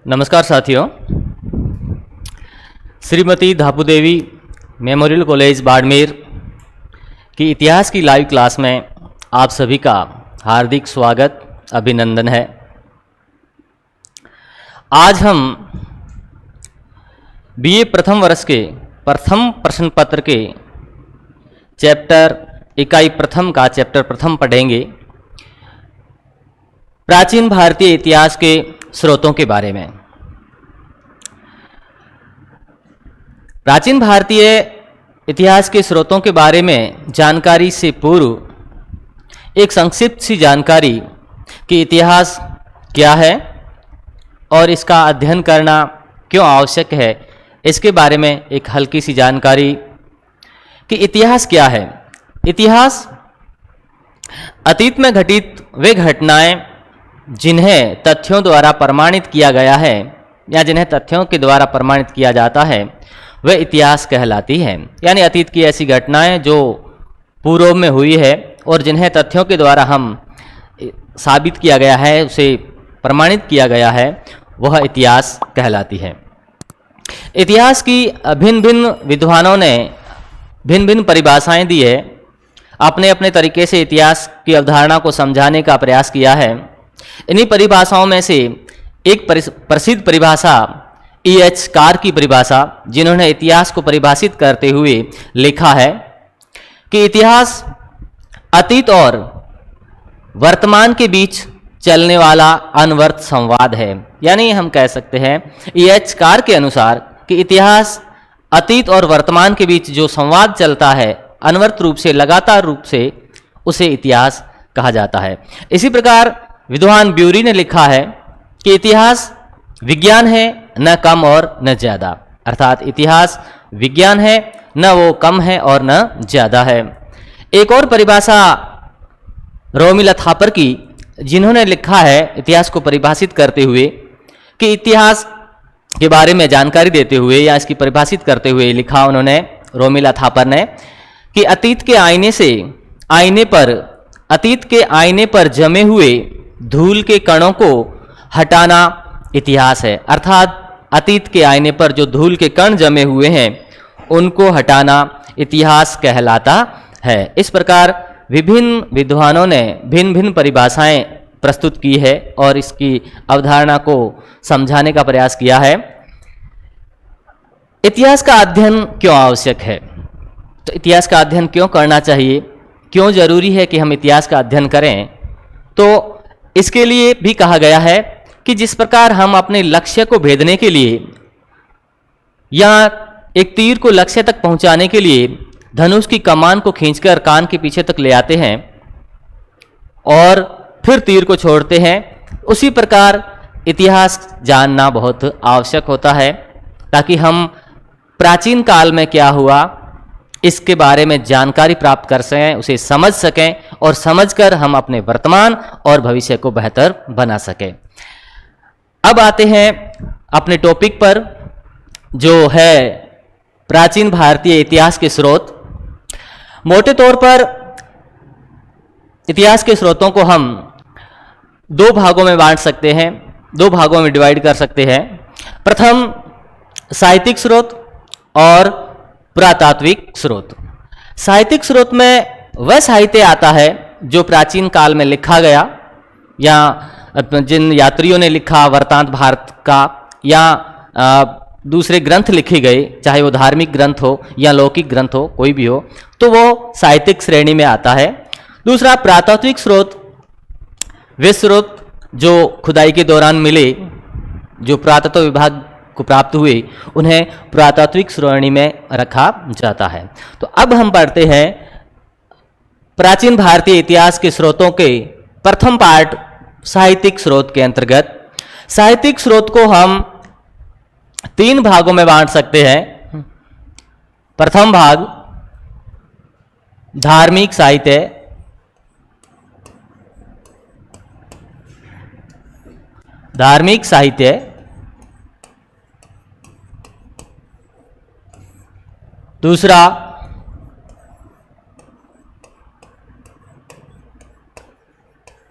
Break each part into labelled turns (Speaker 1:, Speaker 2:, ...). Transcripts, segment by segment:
Speaker 1: नमस्कार साथियों, श्रीमती धापू देवी memorial college Barmer की इतिहास की लाइव क्लास में आप सभी का हार्दिक स्वागत अभिनंदन है। आज हम बीए प्रथम वर्ष के प्रथम प्रश्न पत्र के चैप्टर इकाई प्रथम का चैप्टर प्रथम पढ़ेंगे, प्राचीन भारतीय इतिहास के स्रोतों के बारे में। प्राचीन भारतीय इतिहास के स्रोतों के बारे में जानकारी से पूर्व एक संक्षिप्त सी जानकारी कि इतिहास क्या है और इसका अध्ययन करना क्यों आवश्यक है, इसके बारे में एक हल्की सी जानकारी कि इतिहास क्या है। इतिहास अतीत में घटित वे घटनाएं जिन्हें तथ्यों द्वारा प्रमाणित किया गया है या जिन्हें तथ्यों के द्वारा प्रमाणित किया जाता है वह इतिहास कहलाती है। यानी अतीत की ऐसी घटनाएं जो पूर्व में हुई है और जिन्हें तथ्यों के द्वारा हम साबित किया गया है, उसे प्रमाणित किया गया है, वह इतिहास कहलाती है। इतिहास की भिन्न भिन्न विद्वानों ने भिन्न भिन्न परिभाषाएं दी है, अपने अपने तरीके से इतिहास की अवधारणा को समझाने का प्रयास किया है। इन्हीं परिभाषाओं में से एक प्रसिद्ध परिभाषा E.H. कार की परिभाषा, जिन्होंने इतिहास को परिभाषित करते हुए लिखा है कि इतिहास अतीत और वर्तमान के बीच चलने वाला अनवरत संवाद है। यानी हम कह सकते हैं E.H. कार के अनुसार कि इतिहास अतीत और वर्तमान के बीच जो संवाद चलता है अनवरत रूप से, लगातार रूप से, उसे इतिहास कहा जाता है। इसी प्रकार विद्वान ब्यूरी ने लिखा है कि इतिहास विज्ञान है, न कम और न ज्यादा। अर्थात इतिहास विज्ञान है, न वो कम है और न ज्यादा है। एक और परिभाषा रोमिला थापर की, जिन्होंने लिखा है इतिहास को परिभाषित करते हुए कि इतिहास के बारे में जानकारी देते हुए या इसकी परिभाषित करते हुए लिखा उन्होंने, रोमिला थापर ने, कि अतीत के आईने पर जमे हुए धूल के कणों को हटाना इतिहास है। अर्थात अतीत के आईने पर जो धूल के कण जमे हुए हैं उनको हटाना इतिहास कहलाता है। इस प्रकार विभिन्न विद्वानों ने भिन्न भिन्न परिभाषाएं प्रस्तुत की है और इसकी अवधारणा को समझाने का प्रयास किया है। इतिहास का अध्ययन क्यों आवश्यक है, तो इतिहास का अध्ययन क्यों करना चाहिए, क्यों जरूरी है कि हम इतिहास का अध्ययन करें, तो इसके लिए भी कहा गया है कि जिस प्रकार हम अपने लक्ष्य को भेदने के लिए या एक तीर को लक्ष्य तक पहुंचाने के लिए धनुष की कमान को खींचकर कान के पीछे तक ले आते हैं और फिर तीर को छोड़ते हैं, उसी प्रकार इतिहास जानना बहुत आवश्यक होता है ताकि हम प्राचीन काल में क्या हुआ इसके बारे में जानकारी प्राप्त कर सकें, उसे समझ सकें और समझकर हम अपने वर्तमान और भविष्य को बेहतर बना सकें। अब आते हैं अपने टॉपिक पर, जो है प्राचीन भारतीय इतिहास के स्रोत। मोटे तौर पर इतिहास के स्रोतों को हम दो भागों में बांट सकते हैं, दो भागों में डिवाइड कर सकते हैं। प्रथम साहित्यिक स्रोत और पुरातात्विक स्रोत। साहित्यिक स्रोत में वह साहित्य आता है जो प्राचीन काल में लिखा गया या जिन यात्रियों ने लिखा वृत्तांत भारत का या दूसरे ग्रंथ लिखे गए, चाहे वो धार्मिक ग्रंथ हो या लौकिक ग्रंथ हो, कोई भी हो, तो वो साहित्यिक श्रेणी में आता है। दूसरा पुरातात्विक स्रोत, वे स्रोत जो खुदाई के दौरान मिले, जो पुरातत्व विभाग को प्राप्त हुए, उन्हें पुरातात्विक श्रेणी में रखा जाता है। तो अब हम पढ़ते हैं प्राचीन भारतीय इतिहास के स्रोतों के प्रथम पार्ट, साहित्यिक स्रोत के अंतर्गत। साहित्यिक स्रोत को हम तीन भागों में बांट सकते हैं। प्रथम भाग धार्मिक साहित्य, धार्मिक साहित्य। दूसरा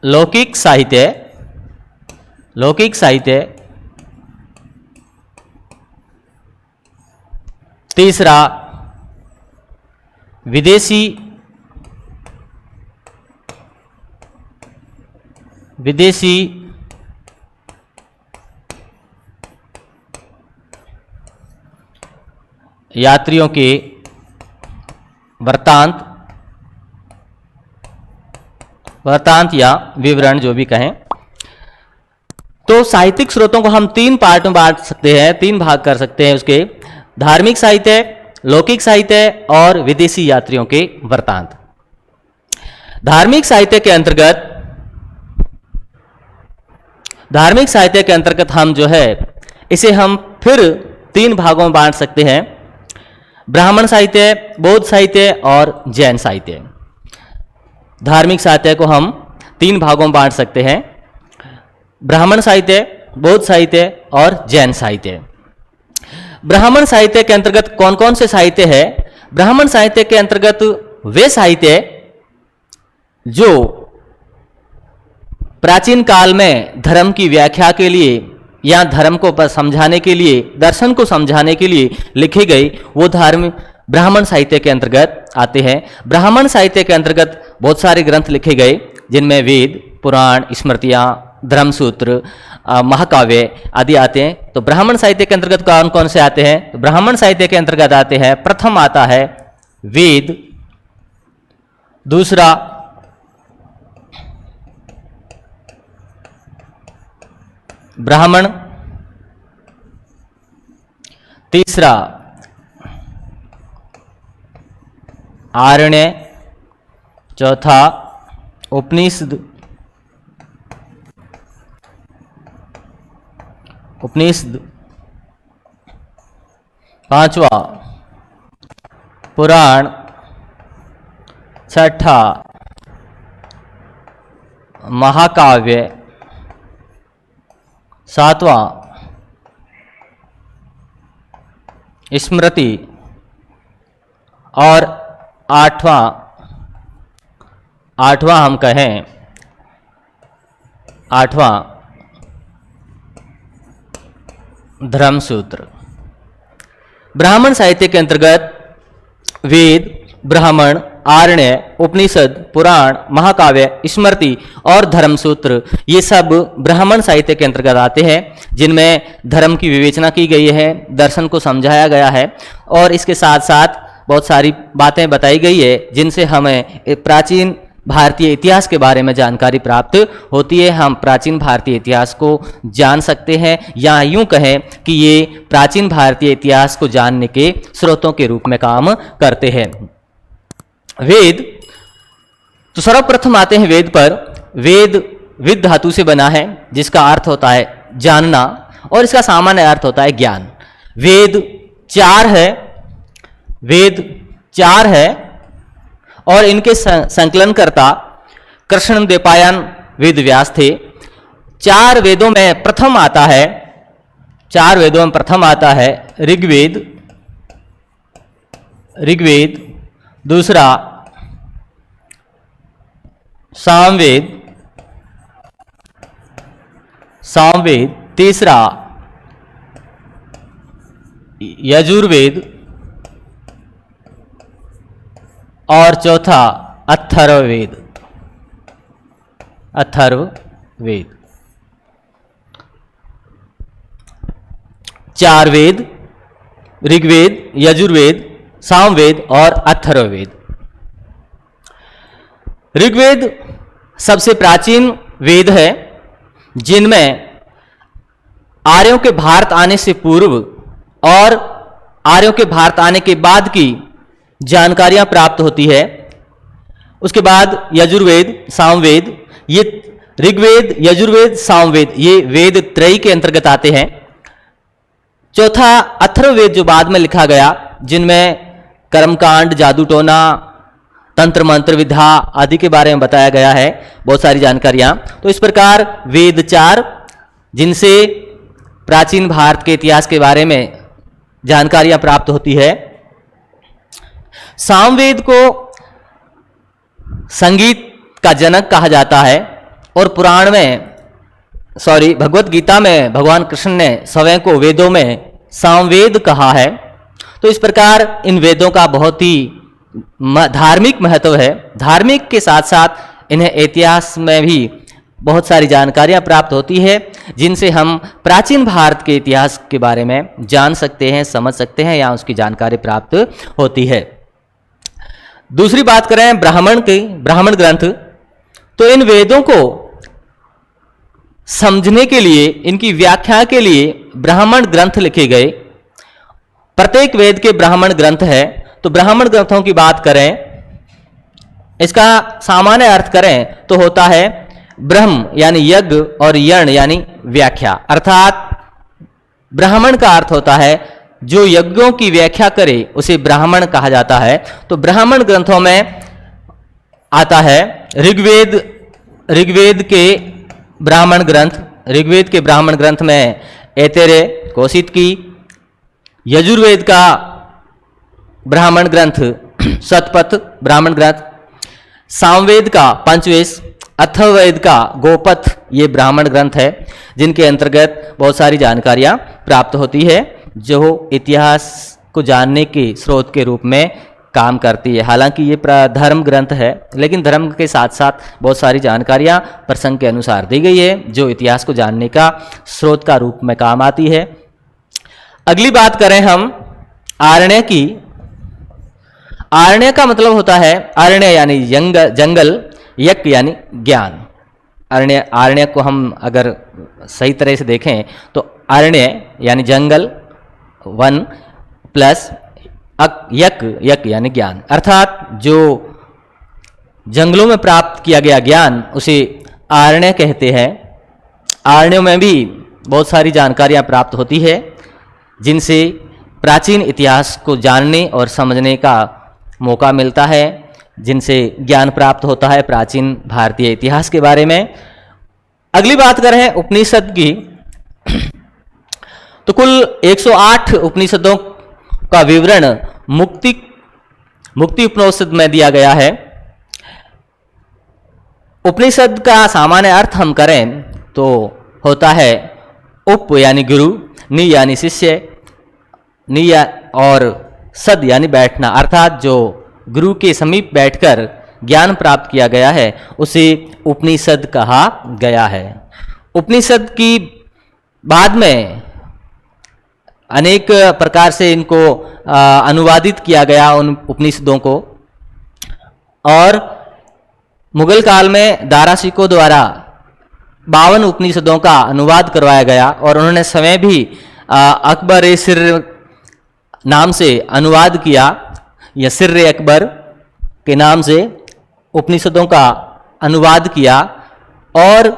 Speaker 1: लौकिक साहित्य, लौकिक साहित्य। तीसरा विदेशी यात्रियों के वृत्तांत या विवरण जो भी कहें। तो साहित्यिक स्रोतों को हम तीन पार्ट में बांट सकते हैं, तीन भाग कर सकते हैं उसके: धार्मिक साहित्य, लौकिक साहित्य और विदेशी यात्रियों के वृत्तांत। धार्मिक साहित्य के अंतर्गत हम जो है इसे हम फिर तीन भागों में बांट सकते हैं: ब्राह्मण साहित्य, बौद्ध साहित्य और जैन साहित्य। धार्मिक साहित्य को हम तीन भागों में बांट सकते हैं: ब्राह्मण साहित्य, बौद्ध साहित्य और जैन साहित्य। ब्राह्मण साहित्य के अंतर्गत कौन कौन से साहित्य है? ब्राह्मण साहित्य के अंतर्गत वे साहित्य जो प्राचीन काल में धर्म की व्याख्या के लिए या धर्म को समझाने के लिए, दर्शन को समझाने के लिए लिखी गई, वो धार्मिक ब्राह्मण साहित्य के अंतर्गत आते हैं। ब्राह्मण साहित्य के अंतर्गत बहुत सारे ग्रंथ लिखे गए जिनमें वेद, पुराण, स्मृतियाँ, धर्मसूत्र, महाकाव्य आदि आते हैं। तो ब्राह्मण साहित्य के अंतर्गत कौन कौन से आते हैं? तो ब्राह्मण साहित्य के अंतर्गत आते हैं, प्रथम आता है वेद, दूसरा ब्राह्मण, तीसरा आरण्य, चौथा उपनिषद, पांचवा पुराण, छठा महाकाव्य, सातवां स्मृति और आठवां हम कहें धर्मसूत्र। ब्राह्मण साहित्य के अंतर्गत वेद, ब्राह्मण, आरण्य, उपनिषद, पुराण, महाकाव्य, स्मृति और धर्मसूत्र, ये सब ब्राह्मण साहित्य के अंतर्गत आते हैं, जिनमें धर्म की विवेचना की गई है, दर्शन को समझाया गया है और इसके साथ साथ बहुत सारी बातें बताई गई है जिनसे हमें प्राचीन भारतीय इतिहास के बारे में जानकारी प्राप्त होती है। हम प्राचीन भारतीय इतिहास को जान सकते हैं, या यूं कहें कि ये प्राचीन भारतीय इतिहास को जानने के स्रोतों के रूप में काम करते हैं। वेद, तो सर्वप्रथम आते हैं वेद पर। वेद विद धातु से बना है जिसका अर्थ होता है जानना और इसका सामान्य अर्थ होता है ज्ञान। वेद चार है और इनके संकलनकर्ता कृष्णद्वैपायन वेद व्यास थे। चार वेदों में प्रथम आता है ऋग्वेद, दूसरा सामवेद, तीसरा यजुर्वेद और चौथा अथर्ववेद। चार वेद, ऋग्वेद, यजुर्वेद, सामवेद और अथर्ववेद। ऋग्वेद सबसे प्राचीन वेद है जिनमें आर्यों के भारत आने से पूर्व और आर्यों के भारत आने के बाद की जानकारियां प्राप्त होती है। उसके बाद यजुर्वेद, सामवेद, ये ऋग्वेद, यजुर्वेद, सामवेद ये वेद त्रयी के अंतर्गत आते हैं। चौथा अथर्ववेद जो बाद में लिखा गया, जिनमें कर्मकांड, जादू टोना, तंत्र मंत्र विद्या आदि के बारे में बताया गया है, बहुत सारी जानकारियां। तो इस प्रकार वेद चार, जिनसे प्राचीन भारत के इतिहास के बारे में जानकारियां प्राप्त होती है। सामवेद को संगीत का जनक कहा जाता है और भगवत गीता में भगवान कृष्ण ने 6 को वेदों में सामवेद कहा है। तो इस प्रकार इन वेदों का बहुत ही धार्मिक महत्व है। धार्मिक के साथ साथ इन्हें इतिहास में भी बहुत सारी जानकारियां प्राप्त होती है, जिनसे हम प्राचीन भारत के इतिहास के बारे में जान सकते हैं, समझ सकते हैं, या उसकी जानकारी प्राप्त होती है। दूसरी बात करें ब्राह्मण ग्रंथ, तो इन वेदों को समझने के लिए, इनकी व्याख्या के लिए ब्राह्मण ग्रंथ लिखे गए। प्रत्येक वेद के ब्राह्मण ग्रंथ है। तो ब्राह्मण ग्रंथों की बात करें, इसका सामान्य अर्थ करें तो होता है ब्रह्म यानी यज्ञ और यण यानी व्याख्या। अर्थात ब्राह्मण का अर्थ होता है जो यज्ञों की व्याख्या करे उसे ब्राह्मण कहा जाता है। तो ब्राह्मण ग्रंथों में आता है ऋग्वेद के ब्राह्मण ग्रंथ में ऐतरेय, कौशितकी, यजुर्वेद का ब्राह्मण ग्रंथ शतपथ ब्राह्मण ग्रंथ, सामवेद का पंचवेद, अथर्ववेद का गोपथ, ये ब्राह्मण ग्रंथ है जिनके अंतर्गत बहुत सारी जानकारियां प्राप्त होती है, जो इतिहास को जानने के स्रोत के रूप में काम करती है। हालांकि ये धर्म ग्रंथ है, लेकिन धर्म के साथ साथ बहुत सारी जानकारियां प्रसंग के अनुसार दी गई है, जो इतिहास को जानने का स्रोत का रूप में काम आती है। अगली बात करें हम आरण्य की। आरण्य का मतलब होता है अरण्य यानी जंगल, यज्ञ यानी ज्ञान। आरण्य को हम अगर सही तरह से देखें तो अरण्य यानी जंगल, वन प्लस यज्ञ यानी ज्ञान, अर्थात जो जंगलों में प्राप्त किया गया ज्ञान उसे आरण्य कहते हैं। आरण्यों में भी बहुत सारी जानकारियां प्राप्त होती है, जिनसे प्राचीन इतिहास को जानने और समझने का मौका मिलता है, जिनसे ज्ञान प्राप्त होता है प्राचीन भारतीय इतिहास के बारे में। अगली बात करें उपनिषद की, तो कुल 108 उपनिषदों का विवरण मुक्ति उपनिषद में दिया गया है। उपनिषद का सामान्य अर्थ हम करें तो होता है उप यानी गुरु, नि यानी शिष्य, और सद यानी बैठना, अर्थात जो गुरु के समीप बैठकर ज्ञान प्राप्त किया गया है उसे उपनिषद कहा गया है। उपनिषद की बाद में अनेक प्रकार से इनको अनुवादित किया गया, उन उपनिषदों को, और मुगल काल में दारा शिकोह द्वारा 52 उपनिषदों का अनुवाद करवाया गया, और उन्होंने समय भी अकबर सिर नाम से अनुवाद किया, या सिर अकबर के नाम से उपनिषदों का अनुवाद किया, और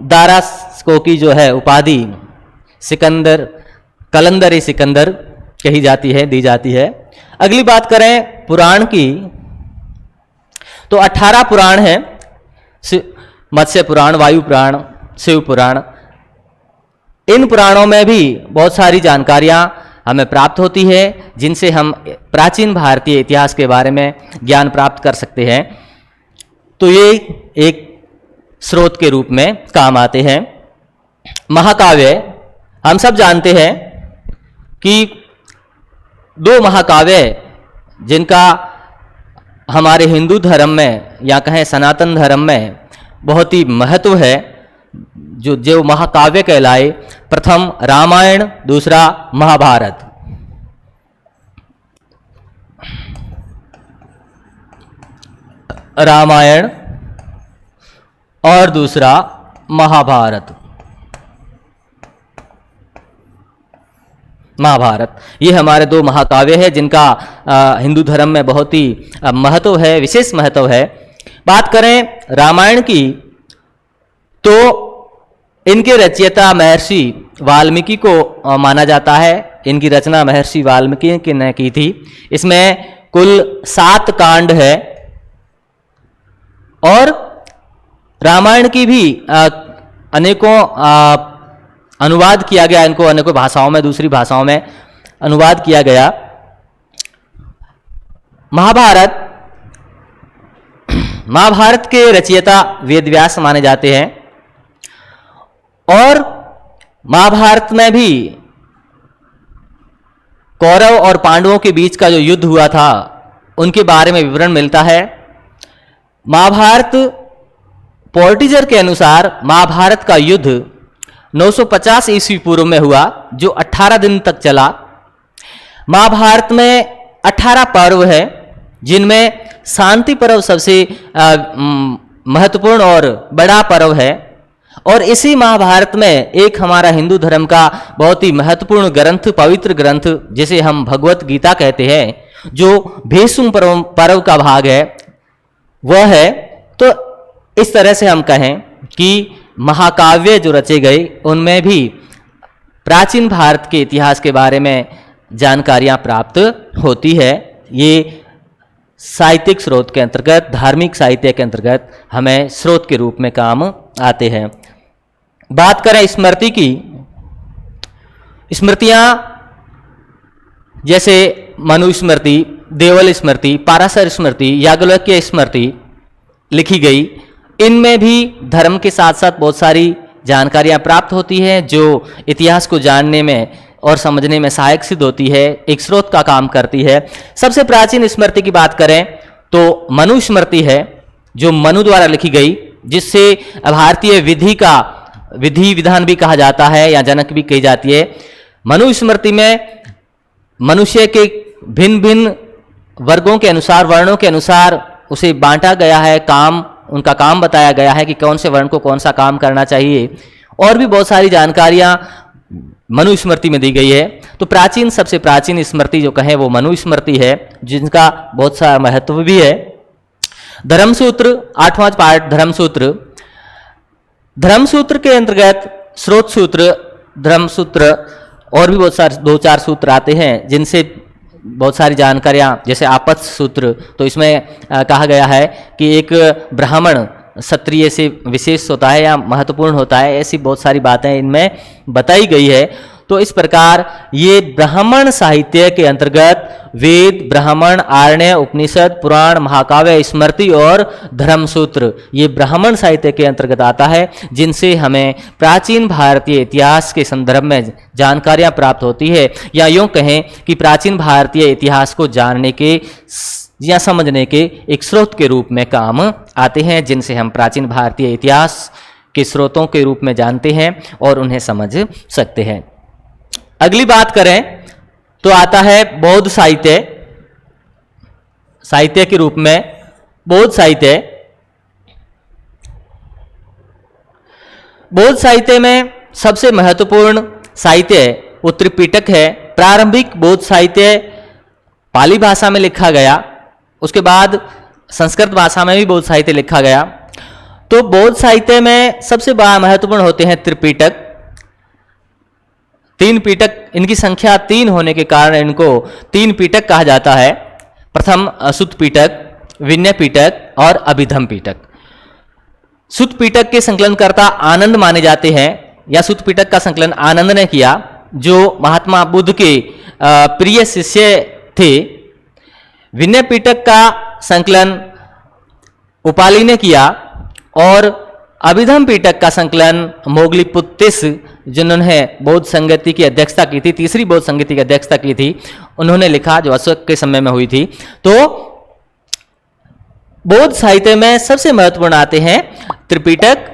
Speaker 1: दारा शिकोह की जो है उपाधि कलंदर सिकंदर कही जाती है, दी जाती है। अगली बात करें पुराण की, तो 18 पुराण हैं, मत्स्य पुराण, वायु पुराण, शिव पुराण। इन पुराणों में भी बहुत सारी जानकारियां हमें प्राप्त होती है, जिनसे हम प्राचीन भारतीय इतिहास के बारे में ज्ञान प्राप्त कर सकते हैं। तो ये एक स्रोत के रूप में काम आते हैं। महाकाव्य, हम सब जानते हैं कि 2 महाकाव्य जिनका हमारे हिंदू धर्म में या कहें सनातन धर्म में बहुत ही महत्व है, जो महाकाव्य कहलाए, प्रथम रामायण, दूसरा महाभारत। रामायण और दूसरा महाभारत। ये हमारे 2 महाकाव्य हैं जिनका हिंदू धर्म में बहुत ही महत्व है, विशेष महत्व है। बात करें रामायण की, तो इनके रचयिता महर्षि वाल्मीकि को माना जाता है। इनकी रचना महर्षि वाल्मीकि ने की थी। इसमें कुल 7 कांड है, और रामायण की भी अनेकों अनुवाद किया गया, इनको अनेकों भाषाओं में, दूसरी भाषाओं में अनुवाद किया गया। महाभारत के रचयिता वेदव्यास माने जाते हैं, और महाभारत में भी कौरव और पांडवों के बीच का जो युद्ध हुआ था उनके बारे में विवरण मिलता है। महाभारत पोर्टिजर के अनुसार महाभारत का युद्ध 950 ईस्वी पूर्व में हुआ, जो 18 दिन तक चला। महाभारत में 18 पर्व है, जिनमें शांति पर्व सबसे महत्वपूर्ण और बड़ा पर्व है। और इसी महाभारत में एक हमारा हिंदू धर्म का बहुत ही महत्वपूर्ण ग्रंथ, पवित्र ग्रंथ, जिसे हम भगवत गीता कहते हैं, जो भीष्म पर्व का भाग है, वह है। तो इस तरह से हम कहें कि महाकाव्य जो रचे गए उनमें भी प्राचीन भारत के इतिहास के बारे में जानकारियां प्राप्त होती है। ये साहित्यिक स्रोत के अंतर्गत, धार्मिक साहित्य के अंतर्गत हमें स्रोत के रूप में काम आते हैं। बात करें स्मृति की, स्मृतियां जैसे मनु स्मृति, देवल स्मृति, पाराशर स्मृति, याज्ञवल्क्य स्मृति लिखी गई। इनमें भी धर्म के साथ साथ बहुत सारी जानकारियां प्राप्त होती हैं, जो इतिहास को जानने में और समझने में सहायक सिद्ध होती है, एक स्रोत का काम करती है। सबसे प्राचीन स्मृति की बात करें तो मनु स्मृति है, जो मनु द्वारा लिखी गई, जिससे भारतीय विधि विधान भी कहा जाता है या जनक भी कही जाती है। मनु स्मृति में मनुष्य के भिन्न भिन्न वर्गों के अनुसार, वर्णों के अनुसार उसे बांटा गया है, उनका काम बताया गया है कि कौन से वर्ण को कौन सा काम करना चाहिए, और भी बहुत सारी जानकारियां मनु स्मृति में दी गई है। तो सबसे प्राचीन स्मृति जो कहें वो मनु स्मृति है, जिनका बहुत सारा महत्व भी है। धर्मसूत्र, 8वां पार्ट धर्मसूत्र। धर्मसूत्र के अंतर्गत स्रोत सूत्र, धर्मसूत्र और भी बहुत सारे 2-4 सूत्र आते हैं, जिनसे बहुत सारी जानकारियां, जैसे आपत्ति सूत्र, तो इसमें कहा गया है कि एक ब्राह्मण क्षत्रिय से विशेष होता है या महत्वपूर्ण होता है, ऐसी बहुत सारी बातें इनमें बताई गई है। तो इस प्रकार ये ब्राह्मण साहित्य के अंतर्गत वेद, ब्राह्मण, आरण्य, उपनिषद, पुराण, महाकाव्य, स्मृति और धर्मसूत्र, ये ब्राह्मण साहित्य के अंतर्गत आता है, जिनसे हमें प्राचीन भारतीय इतिहास के संदर्भ में जानकारियां प्राप्त होती है, या यूँ कहें कि प्राचीन भारतीय इतिहास को जानने के या समझने के एक स्रोत के रूप में काम आते हैं, जिनसे हम प्राचीन भारतीय इतिहास के स्रोतों के रूप में जानते हैं और उन्हें समझ सकते हैं। अगली बात करें तो आता है बौद्ध साहित्य। साहित्य के रूप में बौद्ध साहित्य, बौद्ध साहित्य में सबसे महत्वपूर्ण साहित्य वो त्रिपिटक है। प्रारंभिक बौद्ध साहित्य पाली भाषा में लिखा गया, उसके बाद संस्कृत भाषा में भी बौद्ध साहित्य लिखा गया। तो बौद्ध साहित्य में सबसे बड़ा महत्वपूर्ण होते हैं त्रिपिटक। 3 पिटक, इनकी संख्या 3 होने के कारण इनको 3 पिटक कहा जाता है। प्रथम सुत्त पिटक, विनय पिटक और अभिधम पिटक। सुत्त पिटक के संकलनकर्ता आनंद माने जाते हैं, या सुत्त पिटक का संकलन आनंद ने किया, जो महात्मा बुद्ध के प्रिय शिष्य थे। विनय पिटक का संकलन उपाली ने किया, और अभिधम पिटक का संकलन मोगलीपुत्तिस, जिन्होंने बौद्ध संगति की अध्यक्षता की थी, तीसरी बौद्ध संगति की अध्यक्षता की थी, उन्होंने लिखा, जो अशोक के समय में हुई थी। तो बौद्ध साहित्य में सबसे महत्वपूर्ण आते हैं त्रिपिटक।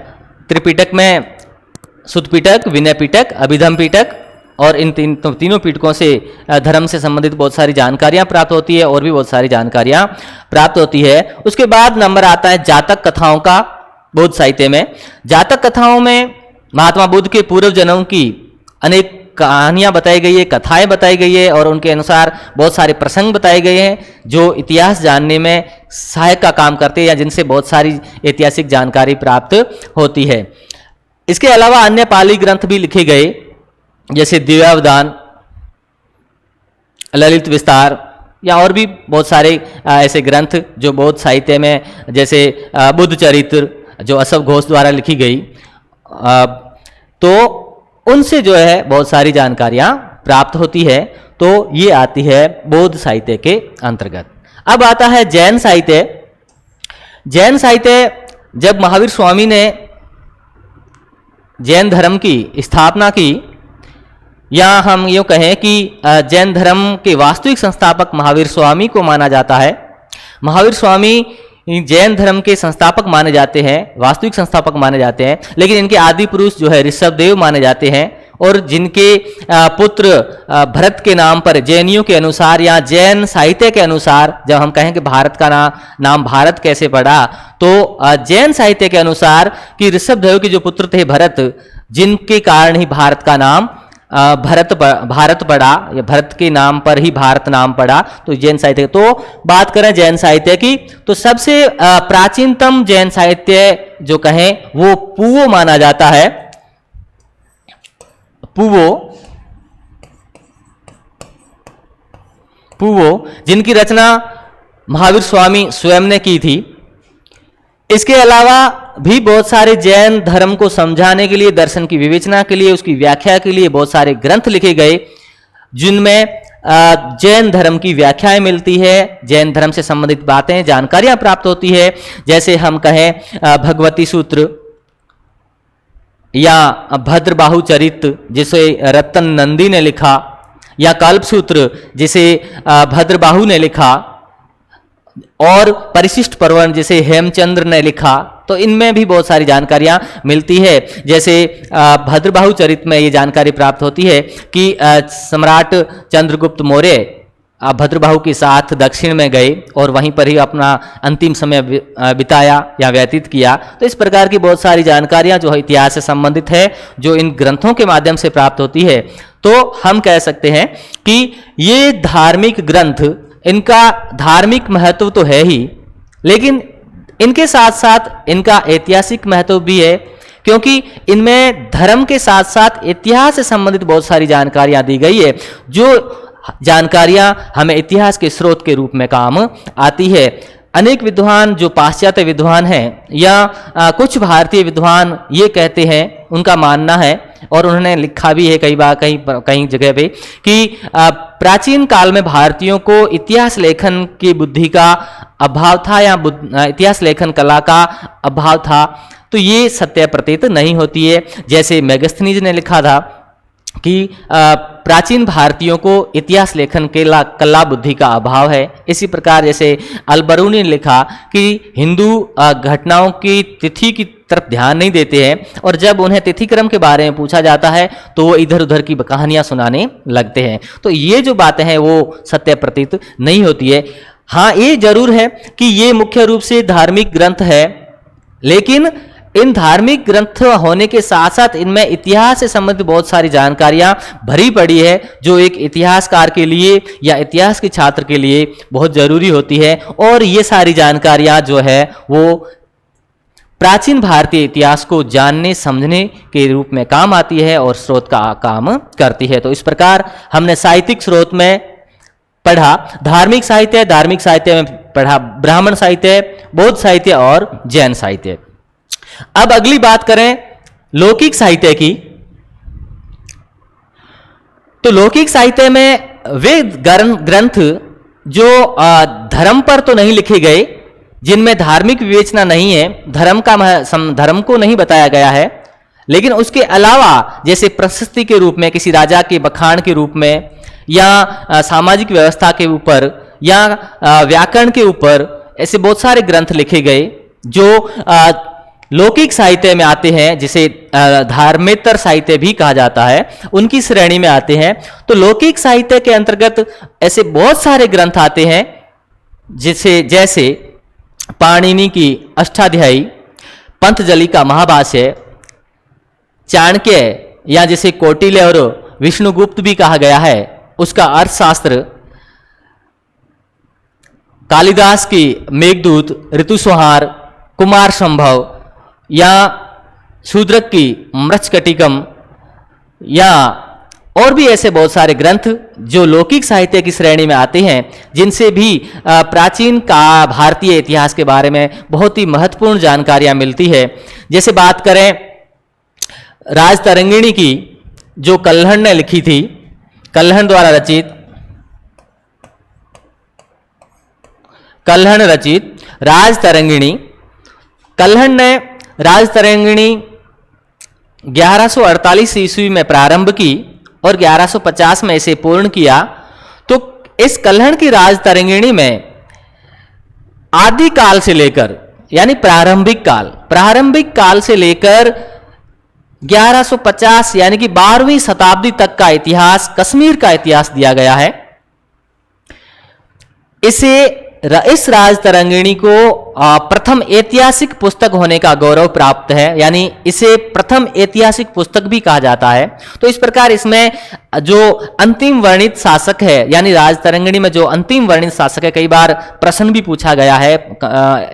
Speaker 1: त्रिपिटक में सुत्त पिटक, विनय पिटक, अभिधम पिटक, और इन तीनों पिटकों से धर्म से संबंधित बहुत सारी जानकारियां प्राप्त होती है, और भी बहुत सारी जानकारियां प्राप्त होती है। उसके बाद नंबर आता है जातक कथाओं का। बौद्ध साहित्य में जातक कथाओं में महात्मा बुद्ध के पूर्व जन्मों की अनेक कहानियां बताई गई है, कथाएं बताई गई है, और उनके अनुसार बहुत सारे प्रसंग बताए गए हैं, जो इतिहास जानने में सहायक का काम करते हैं, या जिनसे बहुत सारी ऐतिहासिक जानकारी प्राप्त होती है। इसके अलावा अन्य पाली ग्रंथ भी लिखे गए, जैसे दिव्यावदान, ललित विस्तार, या और भी बहुत सारे ऐसे ग्रंथ जो बौद्ध साहित्य में, जैसे बुद्ध चरित्र जो अशोक घोष द्वारा लिखी गई, तो उनसे जो है बहुत सारी जानकारियां प्राप्त होती है। तो ये आती है बौद्ध साहित्य के अंतर्गत। अब आता है जैन साहित्य। जैन साहित्य, जब महावीर स्वामी ने जैन धर्म की स्थापना की, या हम यूँ कहें कि जैन धर्म के वास्तविक संस्थापक महावीर स्वामी को माना जाता है। महावीर स्वामी जैन धर्म के संस्थापक माने जाते हैं, वास्तविक संस्थापक माने जाते हैं, लेकिन इनके आदि पुरुष जो है ऋषभदेव माने जाते हैं। और जिनके पुत्र भरत के नाम पर जैनियों के अनुसार या जैन साहित्य के अनुसार, जब हम कहें कि भारत का नाम भारत कैसे पड़ा, तो जैन साहित्य के अनुसार कि ऋषभदेव के जो पुत्र थे भरत, जिनके कारण ही भारत का नाम भारत पड़ा, या भरत के नाम पर ही भारत नाम पड़ा। तो जैन साहित्य, तो बात करें जैन साहित्य की, तो सबसे प्राचीनतम जैन साहित्य जो कहें वो पूवो माना जाता है। पूवो जिनकी रचना महावीर स्वामी स्वयं ने की थी। इसके अलावा भी बहुत सारे जैन धर्म को समझाने के लिए, दर्शन की विवेचना के लिए, उसकी व्याख्या के लिए बहुत सारे ग्रंथ लिखे गए, जिनमें जैन धर्म की व्याख्याएं मिलती है, जैन धर्म से संबंधित बातें, जानकारियां प्राप्त होती है। जैसे हम कहें भगवती सूत्र या भद्रबाहु चरित जिसे रतन नंदी ने लिखा, या कल्प सूत्र जिसे भद्रबाहु ने लिखा, और परिशिष्ट पर्वण जिसे हेमचंद्र ने लिखा। तो इनमें भी बहुत सारी जानकारियां मिलती है। जैसे भद्रबाहु चरित में ये जानकारी प्राप्त होती है कि सम्राट चंद्रगुप्त मौर्य भद्रबाहु के साथ दक्षिण में गए और वहीं पर ही अपना अंतिम समय बिताया या व्यतीत किया। तो इस प्रकार की बहुत सारी जानकारियां जो है इतिहास से संबंधित है, जो इन ग्रंथों के माध्यम से प्राप्त होती है। तो हम कह सकते हैं कि ये धार्मिक ग्रंथ, इनका धार्मिक महत्व तो है ही, लेकिन इनके साथ साथ इनका ऐतिहासिक महत्व भी है, क्योंकि इनमें धर्म के साथ साथ इतिहास से संबंधित बहुत सारी जानकारियां दी गई है, जो जानकारियां हमें इतिहास के स्रोत के रूप में काम आती है। अनेक विद्वान जो पाश्चात्य विद्वान हैं या कुछ भारतीय विद्वान ये कहते हैं, उनका मानना है और उन्होंने लिखा भी है कई बार कहीं जगह पे कि प्राचीन काल में भारतीयों को इतिहास लेखन की बुद्धि का अभाव था या इतिहास लेखन कला का अभाव था। तो ये सत्य प्रतीत नहीं होती है। जैसे मेगस्थनीज ने लिखा था कि प्राचीन भारतीयों को इतिहास लेखन के कला बुद्धि का अभाव है। इसी प्रकार जैसे अलबरूनी ने लिखा कि हिंदू घटनाओं की तिथि की तरफ ध्यान नहीं देते हैं, और जब उन्हें तिथि क्रम के बारे में पूछा जाता है तो वो इधर उधर की कहानियां सुनाने लगते हैं। तो ये जो बातें हैं वो सत्य प्रतीत नहीं होती है। हाँ, ये जरूर है कि ये मुख्य रूप से धार्मिक ग्रंथ है, लेकिन इन धार्मिक ग्रंथ होने के साथ साथ इनमें इतिहास से संबंधित बहुत सारी जानकारियां भरी पड़ी है, जो एक इतिहासकार के लिए या इतिहास के छात्र के लिए बहुत जरूरी होती है। और ये सारी जानकारियां जो है वो प्राचीन भारतीय इतिहास को जानने समझने के रूप में काम आती है और स्रोत का काम करती है। तो इस प्रकार हमने साहित्यिक स्रोत में पढ़ा धार्मिक साहित्य में पढ़ा ब्राह्मण साहित्य, बौद्ध साहित्य और जैन साहित्य। अब अगली बात करें लौकिक साहित्य की, तो लौकिक साहित्य में वे ग्रंथ जो धर्म पर तो नहीं लिखे गए, जिनमें धार्मिक विवेचना नहीं है, धर्म को नहीं बताया गया है, लेकिन उसके अलावा जैसे प्रशस्ति के रूप में, किसी राजा के बखान के रूप में, या सामाजिक व्यवस्था के ऊपर, या व्याकरण के ऊपर, ऐसे बहुत सारे ग्रंथ लिखे गए जो लौकिक साहित्य में आते हैं, जिसे धार्मेतर साहित्य भी कहा जाता है, उनकी श्रेणी में आते हैं। तो लौकिक साहित्य के अंतर्गत ऐसे बहुत सारे ग्रंथ आते हैं, जैसे पाणिनि की अष्टाध्यायी, पंतजलि का महाभाष्य, चाणक्य या जिसे कौटिल्य और विष्णुगुप्त भी कहा गया है उसका अर्थशास्त्र, कालिदास की मेघदूत, ऋतुसंहार, कुमार संभव, या शूद्रक की मृच्छकटिकम, या और भी ऐसे बहुत सारे ग्रंथ जो लौकिक साहित्य की श्रेणी में आते हैं, जिनसे भी प्राचीन का भारतीय इतिहास के बारे में बहुत ही महत्वपूर्ण जानकारियां मिलती है। जैसे बात करें राजतरंगिणी की, जो कल्हण ने लिखी थी, कल्हण द्वारा रचित, कल्हण रचित राजतरंगिणी। कल्हण ने राजतरंगिणी 1148 ईस्वी में प्रारंभ की और 1150 में इसे पूर्ण किया। तो इस कल्हण की राज तरंगिणी में आदि काल से लेकर यानी प्रारंभिक काल से लेकर 1150 यानी कि 12वीं शताब्दी तक का इतिहास, कश्मीर का इतिहास दिया गया है। इस राज तरंगिणी को प्रथम ऐतिहासिक पुस्तक होने का गौरव प्राप्त है, यानी इसे प्रथम ऐतिहासिक पुस्तक भी कहा जाता है। तो इस प्रकार इसमें जो अंतिम वर्णित शासक है, यानी राज तरंगिणी में जो अंतिम वर्णित शासक है, कई बार प्रश्न भी पूछा गया है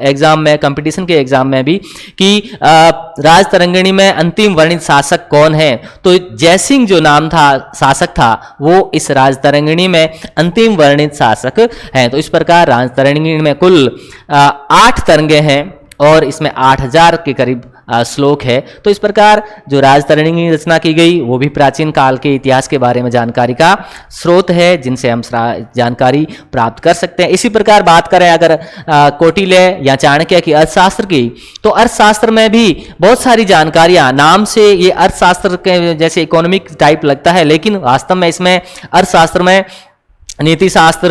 Speaker 1: एग्जाम में, कंपटीशन के एग्जाम में भी, कि राज तरंगिणी में अंतिम वर्णित शासक कौन है। तो जयसिंह जो नाम था, शासक था, वो इस राज तरंगिणी में अंतिम वर्णित शासक हैं। तो इस प्रकार राज तरंगिणी में कुल 8 तरंगे हैं और इसमें 8000 के करीब श्लोक है। तो इस प्रकार जो राज तरंगिणी की रचना की गई वो भी प्राचीन काल के इतिहास के बारे में जानकारी का स्रोत है, जिनसे हम जानकारी प्राप्त कर सकते हैं। इसी प्रकार बात करें अगर कौटिल्य या चाणक्य की अर्थशास्त्र की, तो अर्थशास्त्र में भी बहुत सारी जानकारियां, नाम से ये अर्थशास्त्र के जैसे इकोनॉमिक टाइप लगता है, लेकिन वास्तव में इसमें अर्थशास्त्र में नीति शास्त्र,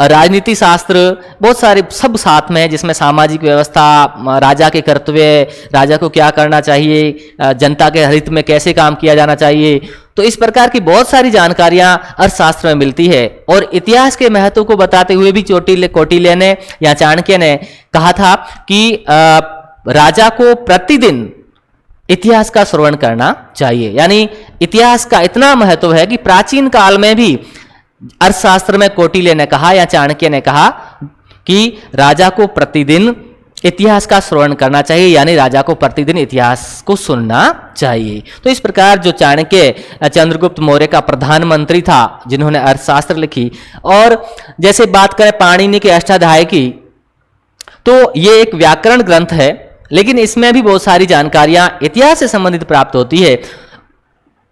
Speaker 1: राजनीति शास्त्र, बहुत सारे सब साथ में है, जिसमें सामाजिक व्यवस्था, राजा के कर्तव्य, राजा को क्या करना चाहिए, जनता के हित में कैसे काम किया जाना चाहिए। तो इस प्रकार की बहुत सारी जानकारियां अर्थशास्त्र में मिलती है। और इतिहास के महत्व को बताते हुए भी कौटिल्य ने या चाणक्य ने कहा था कि राजा को प्रतिदिन इतिहास का श्रवण करना चाहिए। यानी इतिहास का इतना महत्व है कि प्राचीन काल में भी अर्थशास्त्र में कौटिल्य ने कहा या चाणक्य ने कहा कि राजा को प्रतिदिन इतिहास का श्रवण करना चाहिए, यानी राजा को प्रतिदिन इतिहास को सुनना चाहिए। तो इस प्रकार जो चाणक्य चंद्रगुप्त मौर्य का प्रधानमंत्री था, जिन्होंने अर्थशास्त्र लिखी, और जैसे बात करें पाणिनि के अष्टाध्यायी की, तो ये एक व्याकरण ग्रंथ है, लेकिन इसमें भी बहुत सारी जानकारियां इतिहास से संबंधित प्राप्त होती है।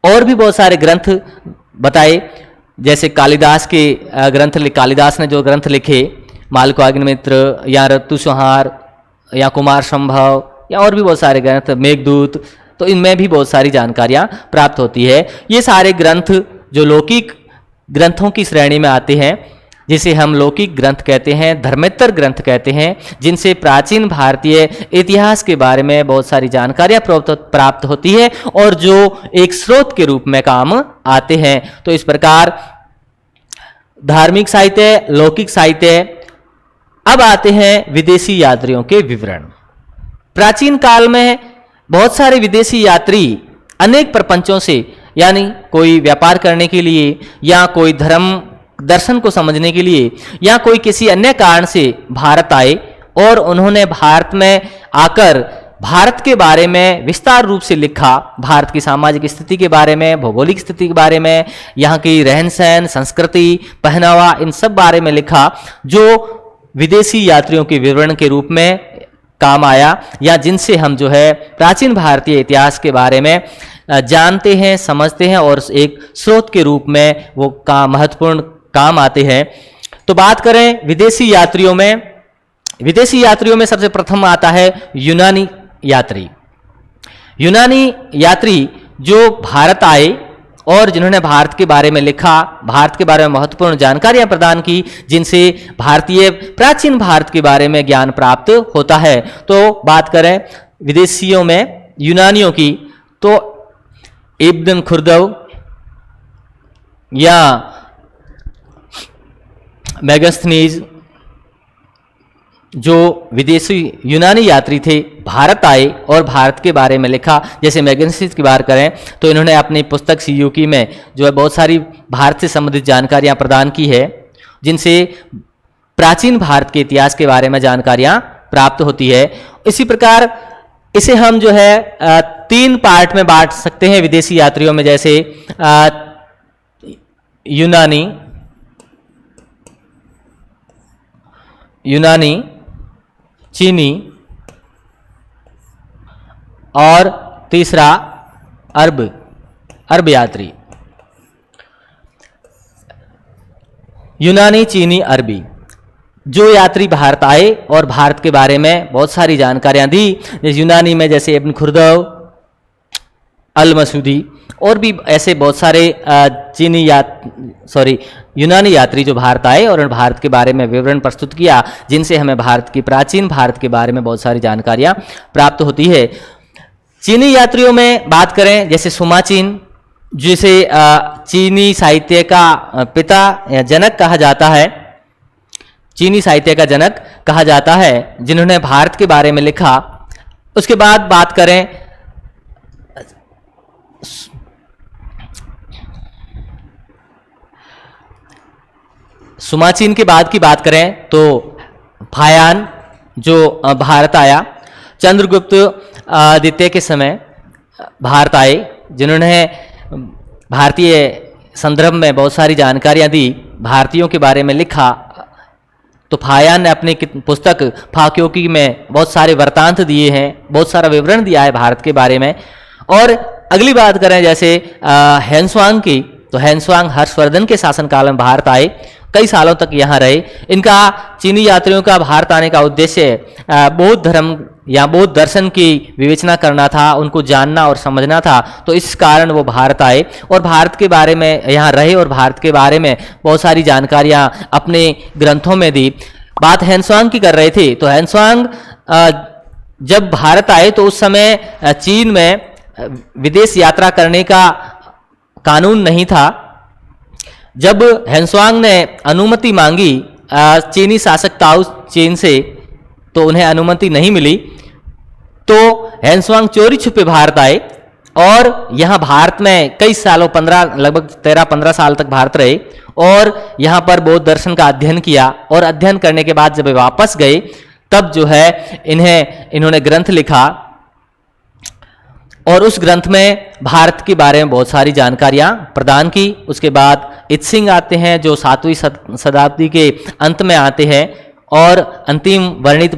Speaker 1: और भी बहुत सारे ग्रंथ बताए, जैसे कालिदास के ग्रंथ, कालिदास ने जो ग्रंथ लिखे, मालवाग्निमित्र या ऋतुसंहार या कुमार संभव, या और भी बहुत सारे ग्रंथ, मेघदूत, तो इनमें भी बहुत सारी जानकारियां प्राप्त होती है। ये सारे ग्रंथ जो लौकिक ग्रंथों की श्रेणी में आते हैं, जिसे हम लौकिक ग्रंथ कहते हैं, धर्मेतर ग्रंथ कहते हैं, जिनसे प्राचीन भारतीय इतिहास के बारे में बहुत सारी जानकारियां प्राप्त होती है और जो एक स्रोत के रूप में काम आते हैं। तो इस प्रकार धार्मिक साहित्य, लौकिक साहित्य। अब आते हैं विदेशी यात्रियों के विवरण। प्राचीन काल में बहुत सारे विदेशी यात्री अनेक प्रपंचों से, यानी कोई व्यापार करने के लिए या कोई धर्म दर्शन को समझने के लिए या कोई किसी अन्य कारण से भारत आए, और उन्होंने भारत में आकर भारत के बारे में विस्तार रूप से लिखा, भारत की सामाजिक स्थिति के बारे में, भौगोलिक स्थिति के बारे में, यहाँ की रहन सहन, संस्कृति, पहनावा, इन सब बारे में लिखा, जो विदेशी यात्रियों के विवरण के रूप में काम आया, या जिनसे हम जो है प्राचीन भारतीय इतिहास के बारे में जानते हैं, समझते हैं, और एक स्रोत के रूप में वो महत्वपूर्ण काम आते हैं। तो बात करें विदेशी यात्रियों में, विदेशी यात्रियों में सबसे प्रथम आता है यूनानी यात्री। यूनानी यात्री जो भारत आए और जिन्होंने भारत के बारे में लिखा, भारत के बारे में महत्वपूर्ण जानकारियां प्रदान की, जिनसे भारतीय प्राचीन भारत के बारे में ज्ञान प्राप्त होता है। तो बात करें विदेशियों में यूनानियों की, तो इब्न खुर्दव या मेगास्थनीज, जो विदेशी यूनानी यात्री थे, भारत आए और भारत के बारे में लिखा। जैसे मेगास्थनीज की बात करें तो इन्होंने अपनी पुस्तक सीयूकी में जो है बहुत सारी भारत से संबंधित जानकारियां प्रदान की है, जिनसे प्राचीन भारत के इतिहास के बारे में जानकारियां प्राप्त होती है। इसी प्रकार इसे हम जो है 3 पार्ट में बांट सकते हैं विदेशी यात्रियों में, जैसे यूनानी, चीनी और तीसरा अरब यात्री। यूनानी, चीनी, अरबी जो यात्री भारत आए और भारत के बारे में बहुत सारी जानकारियां दी। यूनानी में जैसे इब्न खुर्दव, अल मसूदी, और भी ऐसे बहुत सारे यूनानी यात्री जो भारत आए और भारत के बारे में विवरण प्रस्तुत किया, जिनसे हमें प्राचीन भारत के बारे में बहुत सारी जानकारियाँ प्राप्त होती है। चीनी यात्रियों में बात करें, जैसे सुमाचीन, जिसे चीनी साहित्य का पिता या जनक कहा जाता है, चीनी साहित्य का जनक कहा जाता है, जिन्होंने भारत के बारे में लिखा। उसके बाद बात करें सुमाचीन के बाद की बात करें तो फायान जो भारत आया, चंद्रगुप्त द्वितीय के समय भारत आए, जिन्होंने भारतीय संदर्भ में बहुत सारी जानकारियां दी, भारतीयों के बारे में लिखा। तो फायान ने अपनी पुस्तक फाक्योकी में बहुत सारे वृत्तांत दिए हैं, बहुत सारा विवरण दिया है भारत के बारे में। और अगली बात करें जैसे हेनस्वांग की, तो हेनस्वांग हर्षवर्धन के शासनकाल में भारत आए, कई सालों तक यहाँ रहे। इनका चीनी यात्रियों का भारत आने का उद्देश्य बौद्ध धर्म या बौद्ध दर्शन की विवेचना करना था, उनको जानना और समझना था। तो इस कारण वो भारत आए और भारत के बारे में यहाँ रहे और भारत के बारे में बहुत सारी जानकारियाँ अपने ग्रंथों में दी। बात हेनस्वांग की कर रहे थे, तो हेनस्वांग जब भारत आए तो उस समय चीन में विदेश यात्रा करने का कानून नहीं था। जब हेनस्वांग ने अनुमति मांगी चीनी शासक ताऊ चीन से, तो उन्हें अनुमति नहीं मिली। तो हेनस्वांग चोरी छुपे भारत आए और यहाँ भारत में कई सालों लगभग 13-15 साल तक भारत रहे और यहाँ पर बौद्ध दर्शन का अध्ययन किया। और अध्ययन करने के बाद जब वे वापस गए, तब जो है इन्होंने ग्रंथ लिखा और उस ग्रंथ में भारत के बारे में बहुत सारी जानकारियाँ प्रदान की। उसके बाद इत्सिंग आते हैं जो 7वीं शताब्दी के अंत में आते हैं और अंतिम वर्णित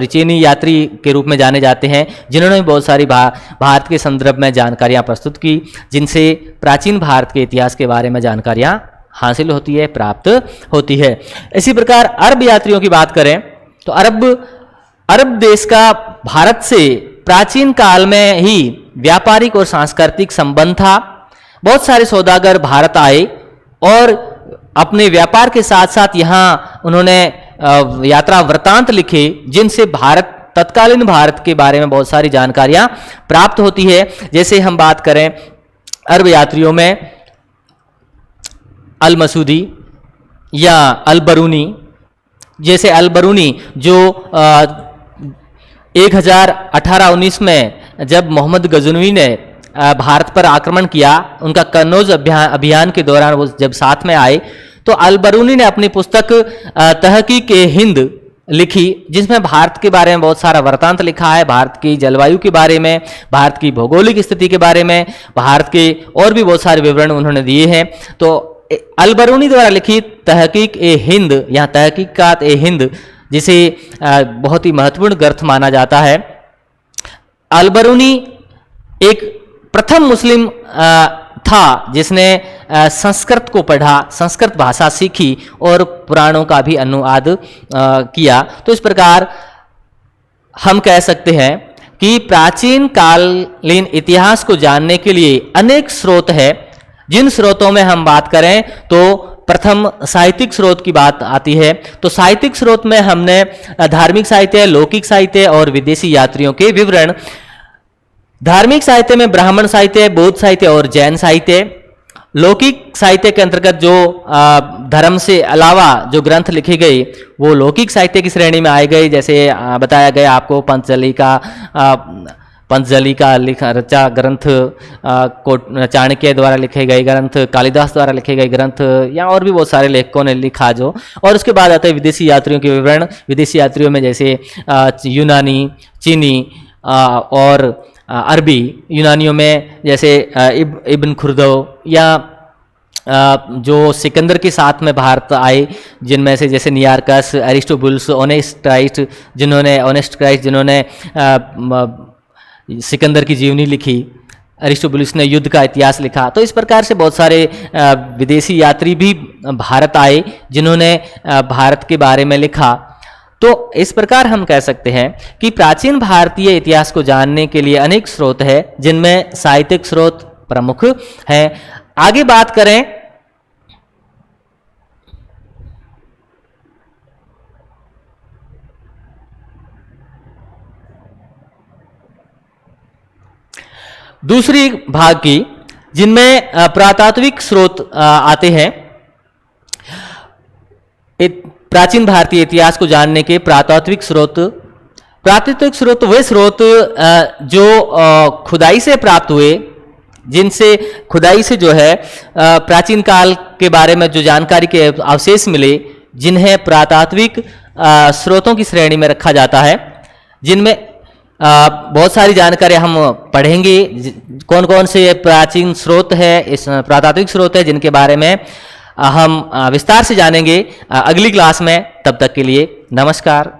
Speaker 1: चीनी यात्री के रूप में जाने जाते हैं, जिन्होंने बहुत सारी भारत के संदर्भ में जानकारियाँ प्रस्तुत की, जिनसे प्राचीन भारत के इतिहास के बारे में जानकारियाँ हासिल होती है, प्राप्त होती है। इसी प्रकार अरब यात्रियों की बात करें तो अरब देश का भारत से प्राचीन काल में ही व्यापारिक और सांस्कृतिक संबंध था। बहुत सारे सौदागर भारत आए और अपने व्यापार के साथ साथ यहाँ उन्होंने यात्रा वृत्तांत लिखे, जिनसे तत्कालीन भारत के बारे में बहुत सारी जानकारियाँ प्राप्त होती है। जैसे हम बात करें अरब यात्रियों में अल मसूदी या अल बरूनी, जैसे अल बरूनी जो 1018-19 में जब मोहम्मद गजनवी ने भारत पर आक्रमण किया, उनका कन्नौज अभियान के दौरान वो जब साथ में आए, तो अल बरूनी ने अपनी पुस्तक तहकीक-ए-हिंद लिखी, जिसमें भारत के बारे में बहुत सारा वृत्तांत लिखा है, भारत की जलवायु के बारे में, भारत की भौगोलिक स्थिति के बारे में, भारत के और भी बहुत सारे विवरण उन्होंने दिए हैं। तो अल बरूनी द्वारा लिखित तहकीक-ए-हिंद या तहकीकात-ए-हिंद, जिसे बहुत ही महत्वपूर्ण ग्रंथ माना जाता है। अल बरूनी एक प्रथम मुस्लिम था जिसने संस्कृत को पढ़ा, संस्कृत भाषा सीखी और पुराणों का भी अनुवाद किया। तो इस प्रकार हम कह सकते हैं कि प्राचीन कालीन इतिहास को जानने के लिए अनेक स्रोत है। जिन स्रोतों में हम बात करें तो प्रथम साहित्यिक स्रोत की बात आती है। तो साहित्यिक स्रोत में हमने धार्मिक साहित्य, लौकिक साहित्य और विदेशी यात्रियों के विवरण। धार्मिक साहित्य में ब्राह्मण साहित्य, बौद्ध साहित्य और जैन साहित्य। लौकिक साहित्य के अंतर्गत जो धर्म से अलावा जो ग्रंथ लिखे गए वो लौकिक साहित्य की श्रेणी में आए गए। जैसे बताया गया आपको पंतजलि का रचा ग्रंथ, चाणक्य द्वारा लिखे गए ग्रंथ, कालिदास द्वारा लिखे गए ग्रंथ, या और भी बहुत सारे लेखकों ने लिखा जो। और उसके बाद आते हैं विदेशी यात्रियों के विवरण। विदेशी यात्रियों में जैसे यूनानी, चीनी और अरबी। यूनानियों में जैसे इब्न खुर्दो या जो सिकंदर के साथ में भारत आए, जिनमें से जैसे नियार्कस, एरिस्टोबुल्स, ऑनेस्ट क्राइस्ट जिन्होंने सिकंदर की जीवनी लिखी, एरिस्टोबुलस ने युद्ध का इतिहास लिखा। तो इस प्रकार से बहुत सारे विदेशी यात्री भी भारत आए जिन्होंने भारत के बारे में लिखा। तो इस प्रकार हम कह सकते हैं कि प्राचीन भारतीय इतिहास को जानने के लिए अनेक स्रोत है, जिनमें साहित्यिक स्रोत, प्रमुख हैं। आगे बात करें दूसरी भाग की, जिनमें पुरातात्विक स्रोत आते हैं। प्राचीन भारतीय इतिहास को जानने के प्रातात्विक स्रोत वे स्रोत जो खुदाई से प्राप्त हुए, जिनसे खुदाई से जो है प्राचीन काल के बारे में जो जानकारी के अवशेष मिले, जिन्हें पुरातात्विक स्रोतों की श्रेणी में रखा जाता है, जिनमें बहुत सारी जानकारी हम पढ़ेंगे। कौन कौन से प्राचीन स्रोत है, इस पुरातात्विक स्रोत है, जिनके बारे में हम विस्तार से जानेंगे अगली क्लास में। तब तक के लिए नमस्कार।